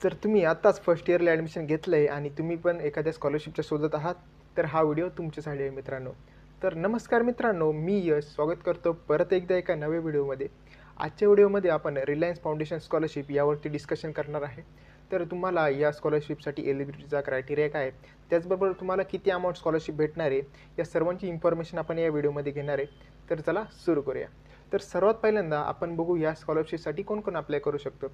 जर तुम्ही आत्ताच फर्स्ट इयरला ॲडमिशन घेतलं आहे आणि तुम्ही पण एखाद्या स्कॉलरशिपच्या शोधात आहात, तर हा व्हिडिओ तुमच्यासाठी आहे मित्रांनो. तर नमस्कार मित्रांनो, मी यश स्वागत करतो परत एकदा एका नव्या व्हिडिओमध्ये. आजच्या व्हिडिओमध्ये आपण रिलायन्स फाउंडेशन स्कॉलरशिप यावरती डिस्कशन करणार आहे. तर तुम्हाला या स्कॉलरशिपसाठी एलिजिबिलिटीचा क्रायटेरिया काय आहे, त्याचबरोबर तुम्हाला किती अमाऊंट स्कॉलरशिप भेटणार आहे, या सर्वांची इन्फॉर्मेशन आपण या व्हिडिओमध्ये घेणार आहे. तर चला सुरू करूया. तर सर्वात पहिल्यांदा आपण बघू या स्कॉलरशिपसाठी कोण कोण अप्लाय करू शकतो.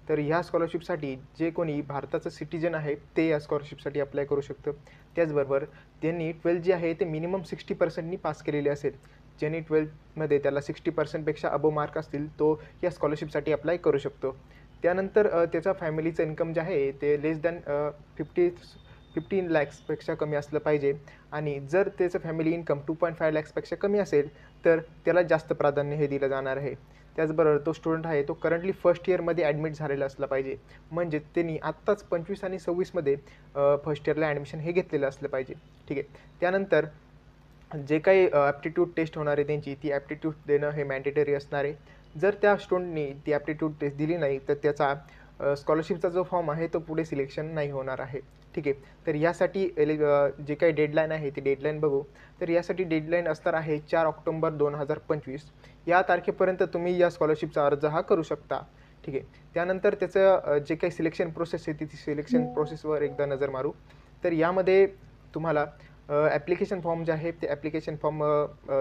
तर ह्या स्कॉलरशिपसाठी जे कोणी भारताचं सिटिझन आहे ते या स्कॉलरशिपसाठी अप्लाय करू शकतं. त्याचबरोबर त्यांनी 12th जे आहे ते मिनिमम 60%नी पास केलेले असेल. ज्यांनी 12thमध्ये त्याला 60%पेक्षा अबव मार्क असतील तो या स्कॉलरशिपसाठी अप्लाय करू शकतो. त्यानंतर त्याचा फॅमिलीचं इन्कम जे आहे ते लेस दॅन 15 लॅक्सपेक्षा कमी असलं पाहिजे आणि जर त्याचं फॅमिली इन्कम 2.5 लॅक्सपेक्षा कमी असेल तर त्याला जास्त प्राधान्य हे दिलं जाणार आहे. त्याचबरोबर तो स्टुडंट आहे तो करंटली फर्स्ट इयरमध्ये ॲडमिट झालेला असला पाहिजे. म्हणजे त्यांनी आत्ताच 25 आणि 26मध्ये फर्स्ट इयरला ॲडमिशन हे घेतलेलं असलं पाहिजे. ठीक आहे. त्यानंतर जे काही ॲप्टिट्यूड टेस्ट होणार आहे त्यांची ती ॲप्टिट्यूड देणं हे मॅन्डेटरी असणार आहे. जर त्या स्टुडंटनी ती ॲप्टिट्यूड टेस्ट दिली नाही तर त्याचा स्कॉलरशिपचा जो फॉर्म आहे तो पुढे सिलेक्शन नाही होणार आहे. ठीक आहे. तर यासाठी जे काही डेडलाईन आहे ती डेडलाईन बघू. तर यासाठी डेडलाईन असणार आहे 4 ऑक्टोबर 2025. या तारखेपर्यंत तुम्ही या स्कॉलरशिपचा अर्ज हा करू शकता. ठीक आहे. त्यानंतर त्याचं जे काही सिलेक्शन प्रोसेस आहे ती सिलेक्शन प्रोसेसवर एकदा नजर मारू. तर यामध्ये तुम्हाला ॲप्लिकेशन फॉर्म जे आहे ते ॲप्लिकेशन फॉर्म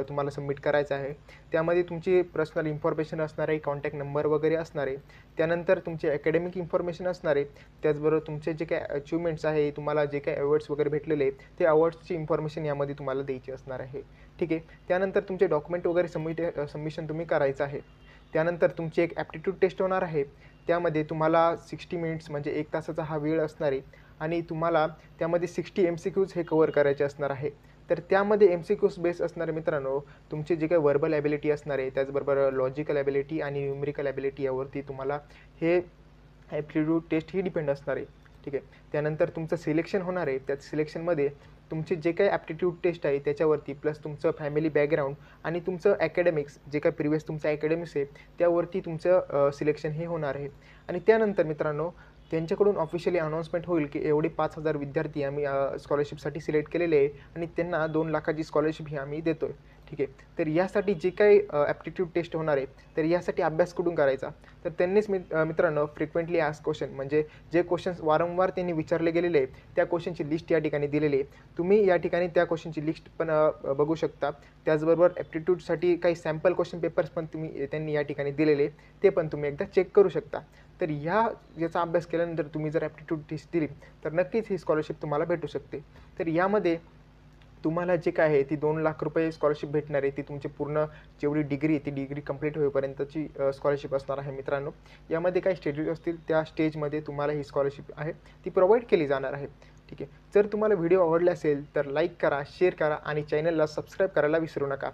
तुम्हाला सबमिट करायचं आहे. त्यामध्ये तुमची पर्सनल इन्फॉर्मेशन असणार आहे, कॉन्टॅक्ट नंबर वगैरे असणार आहे. त्यानंतर तुमचे अकॅडमिक इन्फॉर्मेशन असणार आहे. त्याचबरोबर तुमचे जे काही अचिव्हमेंट्स आहे, तुम्हाला जे काही अवॉर्ड्स वगैरे भेटलेले आहे ते अवॉर्ड्सची इन्फॉर्मेशन यामध्ये तुम्हाला द्यायची असणार आहे. ठीक आहे. त्यानंतर तुमचे डॉक्युमेंट वगैरे सबमिशन तुम्ही करायचं आहे. त्यानंतर तुमची एक ॲप्टिट्यूड टेस्ट होणार आहे. त्यामध्ये तुम्हाला 60 मिनिट्स म्हणजे 1 तासाचा हा वेळ असणार आहे आणि तुम्हाला त्यामध्ये 60 MCQs हे कव्हर करायचे असणार आहे. तर त्यामध्ये MCQs बेस असणार आहे मित्रांनो, तुमची जे काही व्हर्बल ॲबिलिटी असणार आहे, त्याचबरोबर लॉजिकल ॲबिलिटी आणि न्यूमेरिकल ॲबिलिटी यावरती तुम्हाला हे ॲप्टिट्यूड टेस्ट ही डिपेंड असणार आहे. ठीक आहे. त्यानंतर तुमचं सिलेक्शन होणार आहे. त्या सिलेक्शनमध्ये तुमचे जे काही ॲप्टिट्यूड टेस्ट आहे त्याच्यावरती प्लस तुमचं फॅमिली बॅकग्राऊंड आणि तुमचं ॲकॅडमिक्स जे काही प्रिव्हियस तुमचं ॲकॅडमिक्स आहे त्यावरती तुमचं सिलेक्शन हे होणार आहे. आणि त्यानंतर मित्रांनो त्यांच्याकडून ऑफिशियली अनाऊन्समेंट होईल की एवढे 5,000 विद्यार्थी आम्ही स्कॉलरशिपसाठी सिलेक्ट केलेले आहे आणि त्यांना 2 लाखाची स्कॉलरशिप ही आम्ही देतो आहे. ठीक आहे. तर यासाठी जे काही ॲप्टिट्यूड टेस्ट होणार आहे तर यासाठी अभ्यास कुठून करायचा, तर त्यांनीच मित्रांनो फ्रिक्वेंटली आस्क्ड क्वेश्चन म्हणजे जे क्वेश्चन्स वारंवार त्यांनी विचारले गेलेले आहे त्या क्वेश्चनची लिस्ट या ठिकाणी दिलेली आहे. तुम्ही या ठिकाणी त्या क्वेश्चनची लिस्ट पण बघू शकता. त्याचबरोबर ॲप्टिट्यूडसाठी काही सॅम्पल क्वेश्चन पेपर्स पण त्यांनी या ठिकाणी दिलेले ते पण तुम्ही एकदा चेक करू शकता. तर याचा अभ्यास केल्यानंतर तुम्ही जर ॲप्टिट्यूड टेस्ट दिली तर नक्कीच ही स्कॉलरशिप तुम्हाला भेटू शकते. तर यामध्ये तुम्हाला जे काय आहे ती 2 लाख रुपये स्कॉलरशिप भेटणार आहे. ती तुमची पूर्ण जेवढी डिग्री आहे ती डिग्री कंप्लीट होईपर्यंतची स्कॉलरशिप असणार आहे मित्रांनो. यामध्ये काही स्टेजेस असतील त्या स्टेजमध्ये तुम्हाला ही स्कॉलरशिप आहे ती प्रोव्हाइड केली जाणार आहे. ठीक आहे. जर तुम्हाला व्हिडिओ आवडला असेल तर लाईक करा, शेअर करा आणि चॅनलला सबस्क्राईब करायला विसरू नका.